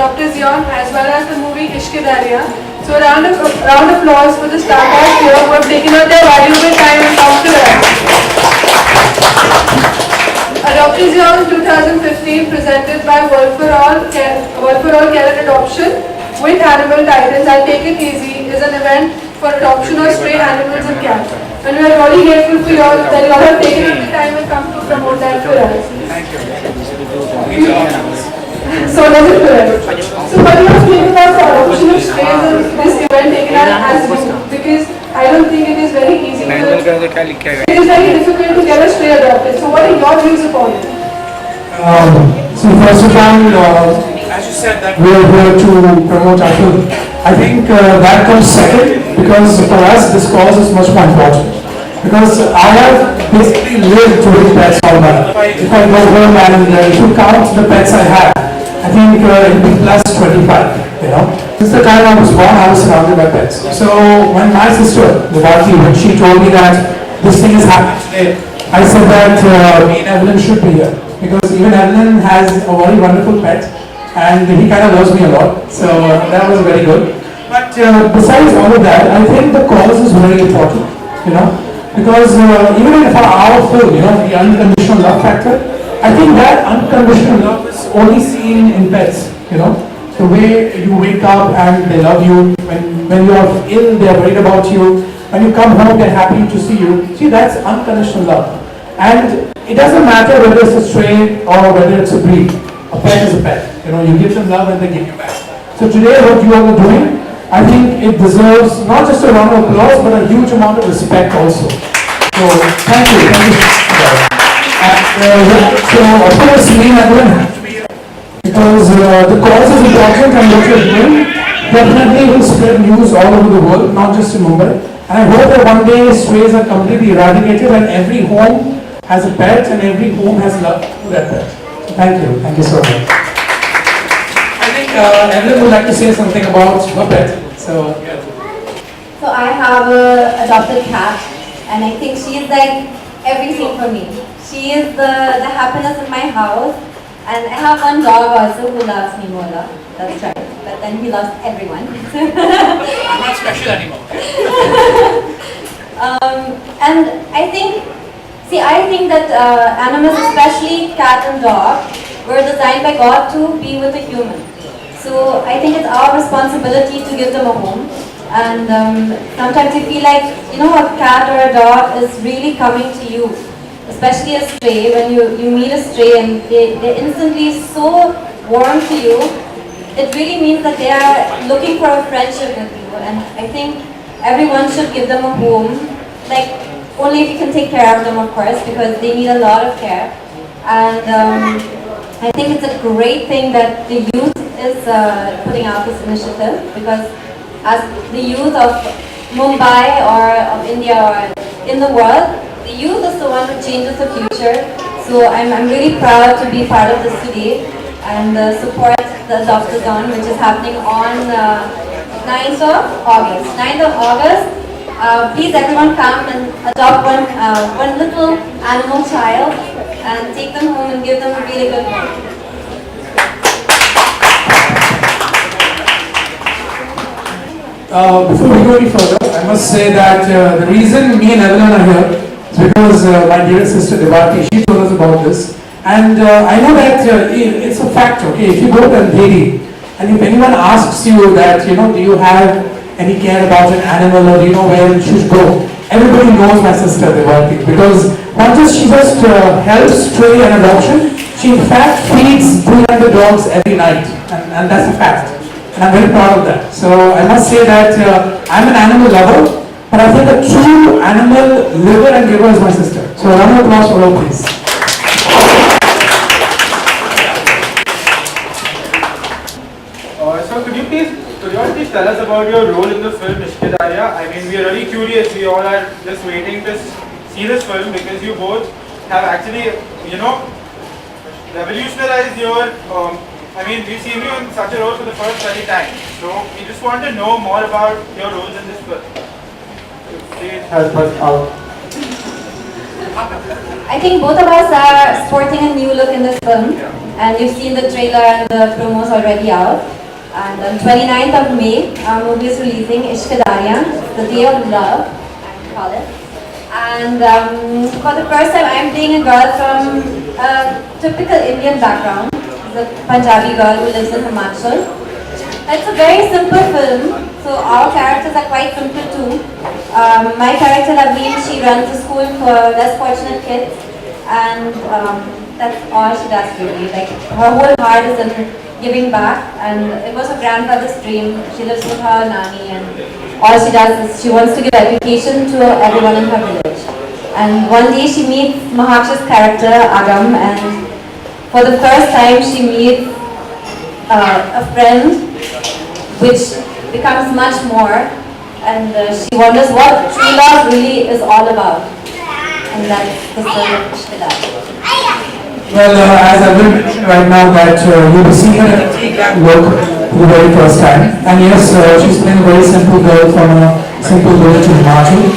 Ishqedarriyaan as well as the movie Ishqedarriyaan. So a round of applause for the star cast here who have taken out their valuable time and come to us. Ishqedarriyaan 2015 presented by World for All Carat Adoption with Animal Titans. I'll Take It Easy is an event for adoption of stray animals and cats. And we are really grateful for you all that you all have taken up the time and come to promote that for us. Thank you. So does it for us. So what do you think about the adoption of strays in this event taken as you? Because I don't think it is very easy to, it is very difficult to get a stray adopted. So what are your views upon it? So first of all, As you said that we are here to promote our film. I think that comes second because for us this cause is much more important. Because I have basically lived with pets all my life. If I go home and if you count the pets I have, I think it will be plus 25, you know. Since the time I was born, I was surrounded by pets. So when my sister, when she told me that this thing is happening today, I said that me and Evelyn should be here. Because even Evelyn has a very wonderful pet and he kind of loves me a lot. So that was very good. But besides all of that, I think the cause is very important, you know. Because even for our film, you know, the unconditional love factor, I think that unconditional love is only seen in pets, you know. The way you wake up and they love you, when you are ill, they are worried about you. When you come home, they're happy to see you. See, that's unconditional love. And it doesn't matter whether it's a stray or whether it's a breed. A pet is a pet. You know, you give them love and they give you back. So today, what you all are doing, I think it deserves not just a round of applause, but a huge amount of respect also. So, thank you. And so, of course, me and Evelyn have to be here because the cause is important and what you're doing definitely will spread news all over the world, not just in Mumbai. And I hope that one day strays are completely eradicated and every home has a pet and every home has love to that pet. So, thank you. Thank you so much. I think Evelyn would like to say something about her pet. So I have a adopted cat, and I think she is like everything for me. She is the happiness in my house, and I have one dog also who loves me more. That's right. But then he loves everyone. I'm not special anymore. And I think that animals, especially cat and dog, were designed by God to be with a human. So I think it's our responsibility to give them a home. And sometimes you feel like, you know, a cat or a dog is really coming to you, especially a stray. When you meet a stray and they're instantly so warm to you, it really means that they are looking for a friendship with you. And I think everyone should give them a home, like only if you can take care of them, of course, because they need a lot of care. And I think it's a great thing that the youth is putting out this initiative, because as the youth of Mumbai or of India or in the world, the youth is the one who changes the future. So I'm really proud to be part of this today and support the Adopt-A-Thon, which is happening on 9th of August. 9th of August, please everyone come and adopt one little animal child and take them home and give them a really good home. Before we go any further, I must say that the reason me and Evelyn are here is because my dear sister Devaki, she told us about this. And I know that it's a fact, okay, if you go to Andheri and if anyone asks you that, you know, do you have any care about an animal or do you know where you should go, everybody knows my sister Devaki, because not just she just helps stray and adoption, she in fact feeds 300 dogs every night, and that's a fact. And I'm very proud of that. So I must say that I'm an animal lover, but I think a true animal liver and giver is my sister. So a round of applause for her, please. So could you please tell us about your role in the film Ishqedarriyaan? I mean, we are really curious. We all are just waiting to see this film because you both have actually, you know, revolutionized your. I mean, we've seen you in such a role for the first 30 times. So we just want to know more about your roles in this film. I think both of us are sporting a new look in this film, and you've seen the trailer and the promos already out. And on 29th of May, our movie is releasing Ishqedarriyaan, the Day of Love, I would call it. And for the first time, I'm playing a girl from a typical Indian background. She's a Punjabi girl who lives in Mahaakshay. It's a very simple film, so our characters are quite simple too. My character Evelyn, she runs a school for less fortunate kids, and that's all she does really. Like her whole heart is in giving back, and it was her grandfather's dream. She lives with her nanny, and all she does is she wants to give education to everyone in her village. And one day she meets Mahaaksha's character Agam, and for the first time she meets a friend, which becomes much more, and she wonders what true love really is all about. And that's the story of Ishqedarriyaan. Well, as I will mention right now that you'll be seeing her work for the very first time. And yes, she's playing a very simple girl from a simple village in Mahaakshay.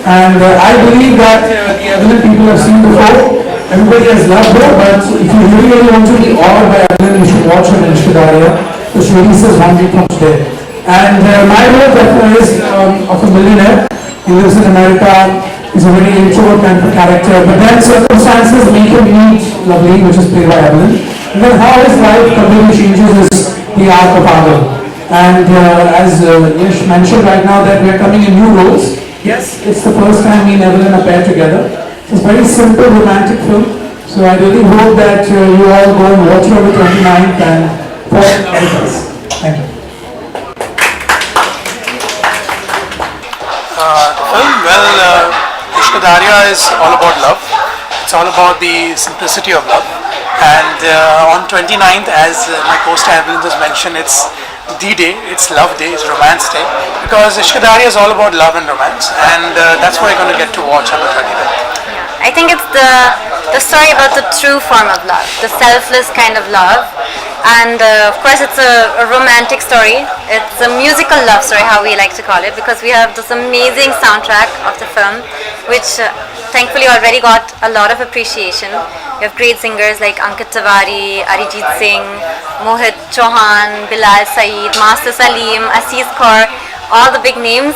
And I believe that the Evelyn people have seen before. Everybody has loved her, but if you really want to be awed by Evelyn, you should watch her in Ishqedarriyaan, which releases 1 week from today. And my role therefore is of a millionaire. He lives in America. He's a very introvert kind of character, but then circumstances make him meet Lovely, which is played by Evelyn. And then how his life completely changes is the arc of Agam. And as Yash mentioned right now that we are coming in new roles. Yes, it's the first time me and Evelyn are paired together. It's a very simple romantic film. So I really hope that you all go and watch it on the 29th and fall in love with us. Thank you. Ishqedarriyaan is all about love. It's all about the simplicity of love. And on 29th, as my co-star Evelyn just mentioned, it's the day, it's love day, it's romance day. Because Ishqedarriyaan is all about love and romance, and that's what you're going to get to watch on the 29th. I think it's the story about the true form of love, the selfless kind of love. And of course it's a romantic story. It's a musical love story, how we like to call it, because we have this amazing soundtrack of the film, which thankfully already got a lot of appreciation. We have great singers like Ankit Tiwari, Arijit Singh, Mohit Chauhan, Bilal Saeed, Master Salim, Aziz Kaur, all the big names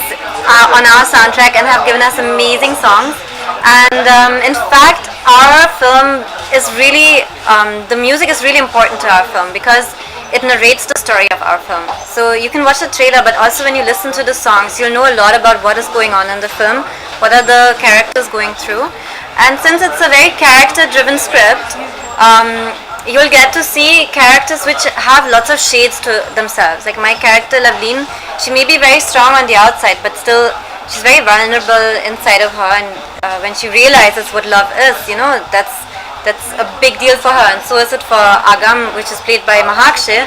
on our soundtrack and have given us amazing songs. And in fact, our film is really, the music is really important to our film because it narrates the story of our film. So you can watch the trailer, but also when you listen to the songs, you'll know a lot about what is going on in the film, what are the characters going through. And since it's a very character-driven script, you'll get to see characters which have lots of shades to themselves. Like my character, Evelyn, she may be very strong on the outside, but still she's very vulnerable inside of her, and when she realizes what love is, you know, that's a big deal for her, and so is it for Agam, which is played by Mahaakshay.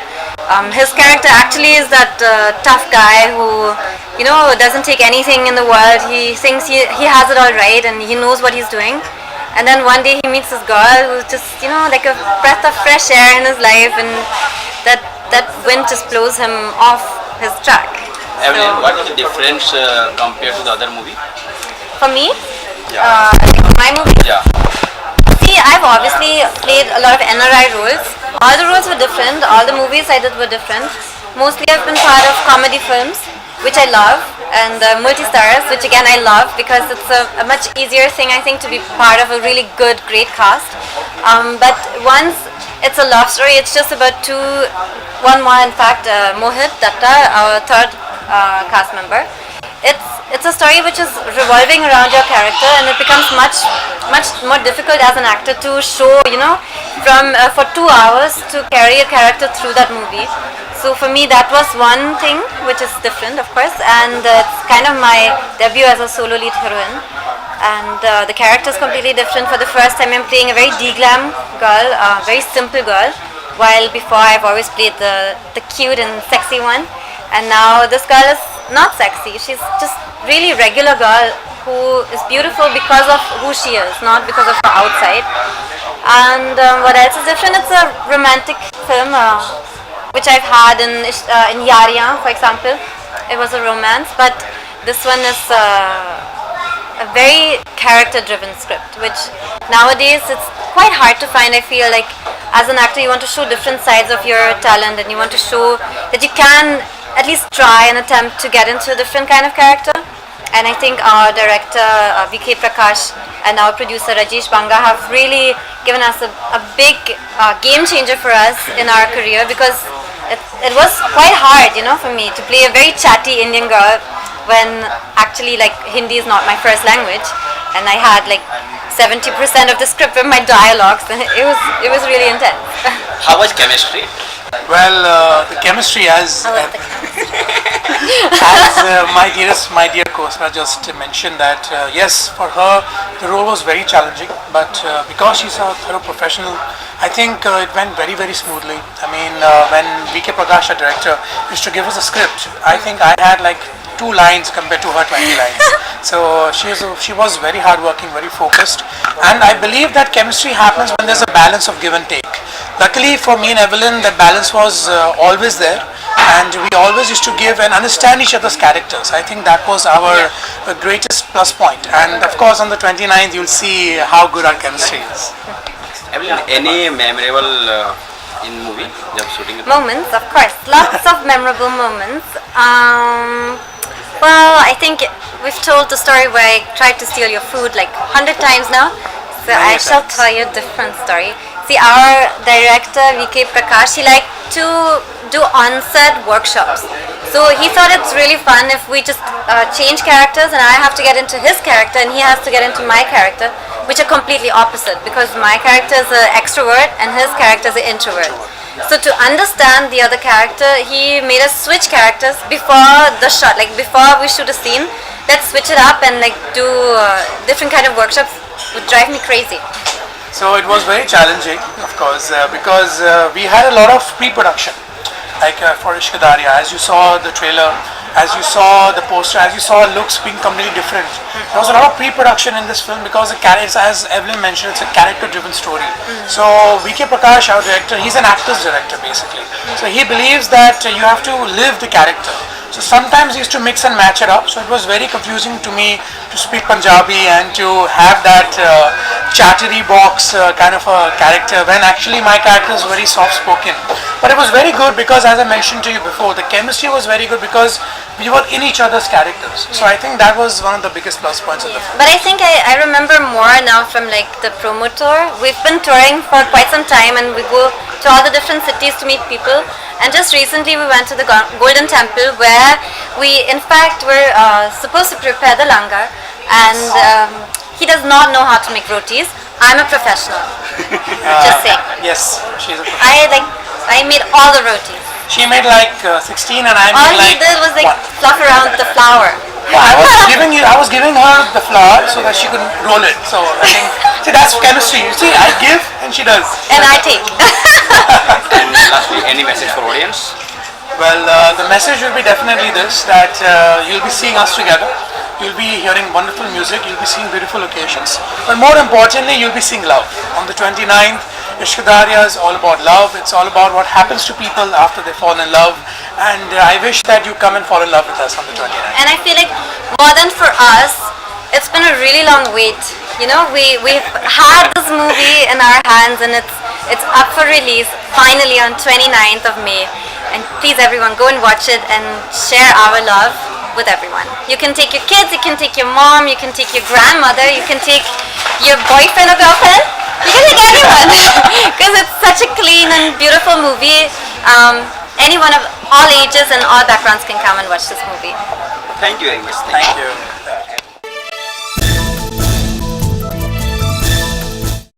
His character actually is that tough guy who, you know, doesn't take anything in the world. He thinks he has it all right and he knows what he's doing. And then one day he meets this girl who's just, you know, like a breath of fresh air in his life, and that wind just blows him off his track. Evelyn, what is the difference compared to the other movie? For me, Yeah. my movie. Yeah. See, I've obviously played a lot of NRI roles. All the roles were different. All the movies I did were different. Mostly I've been part of comedy films, which I love, and multi-stars, which again I love because it's a much easier thing, I think, to be part of a really good, great cast. But once it's a love story, it's just about one more, in fact, Mohit Datta, our third cast member. It's a story which is revolving around your character, and it becomes much more difficult as an actor to show, you know, from for 2 hours to carry a character through that movie. So for me, that was one thing which is different, of course, and it's kind of my debut as a solo lead heroine. And the character is completely different. For the first time, I'm playing a very de-glam girl, a very simple girl, while before I've always played the cute and sexy one. And now this girl is not sexy. She's just really regular girl who is beautiful because of who she is, not because of her outside. And what else is different? It's a romantic film, which I've had in Ishqedarriyaan, for example. It was a romance, but this one is a very character-driven script, which nowadays it's quite hard to find. I feel like as an actor, you want to show different sides of your talent, and you want to show that you can at least try and attempt to get into a different kind of character. And I think our director VK Prakash and our producer Rajesh Banga have really given us a big game changer for us in our career, because it was quite hard, for me to play a very chatty Indian girl when actually like Hindi is not my first language, and I had like 70% of the script with my dialogues, and it was really intense. How was chemistry? Well, the chemistry as my dear co-star just mentioned that yes, for her the role was very challenging, but because she's a thorough professional, I think it went very smoothly. I mean, when VK Prakash, our director, used to give us a script, I think I had like 2 lines compared to her 20 lines. So she was very hardworking, very focused, and I believe that chemistry happens when there's a balance of give and take. Luckily for me and Evelyn, that balance was always there, and we always used to give and understand each other's characters. I think that was our greatest plus point, and of course on the 29th you'll see how good our chemistry is. Evelyn, any memorable in movie job shooting? Moments, of course, lots of memorable moments. Well, I think we've told the story where I tried to steal your food like 100 times now, so I shall tell you a different story. See, our director VK Prakash, he liked to do on-set workshops. So he thought it's really fun if we just change characters, and I have to get into his character and he has to get into my character, which are completely opposite, because my character is an extrovert and his character is an introvert. So to understand the other character, he made us switch characters before the shot, like before we shoot a scene. Let's switch it up and like do different kind of workshops. Would drive me crazy. So it was very challenging, of course, because we had a lot of pre-production, like for Ishqedarriyaan, as you saw the trailer, as you saw the poster, as you saw looks being completely different. There was a lot of pre-production in this film because the character, as Evelyn mentioned, it's a character-driven story. So VK Prakash, our director, he's an actor's director basically. So he believes that you have to live the character. So sometimes he used to mix and match it up. So it was very confusing to me to speak Punjabi and to have that chattery box kind of a character when actually my character is very soft-spoken. But it was very good because, as I mentioned to you before, the chemistry was very good because we were in each other's characters. So I think that was one of the biggest plus points of the film. But I think I remember more now from like the promo tour. We've been touring for quite some time, and we go to all the different cities to meet people. And just recently we went to the Golden Temple, where we in fact were supposed to prepare the langar, and he does not know how to make rotis. I'm a professional. Just saying. Yes, she's a professional. I made all the rotis. She made like 16 and I All made like he did was like 1. fluff around the flour. Yeah, I was giving her the flour so that she could roll it. So I think, see, that's chemistry. You see, I give and she does. And I take. And lastly, any message for audience? Well, the message will be definitely this, that you'll be seeing us together. You'll be hearing wonderful music, you'll be seeing beautiful locations, but more importantly, you'll be seeing love. On the 29th, Ishqedarriyaan is all about love. It's all about what happens to people after they fall in love, and I wish that you come and fall in love with us on the 29th. And I feel like more than for us, it's been a really long wait. You know, we've had this movie in our hands, and it's up for release finally on 29th of May. And please everyone, go and watch it and share our love with everyone. You can take your kids, you can take your mom, you can take your grandmother, you can take your boyfriend or girlfriend, you can take everyone, because it's such a clean and beautiful movie. Anyone of all ages and all backgrounds can come and watch this movie. Thank you very much. Thank you.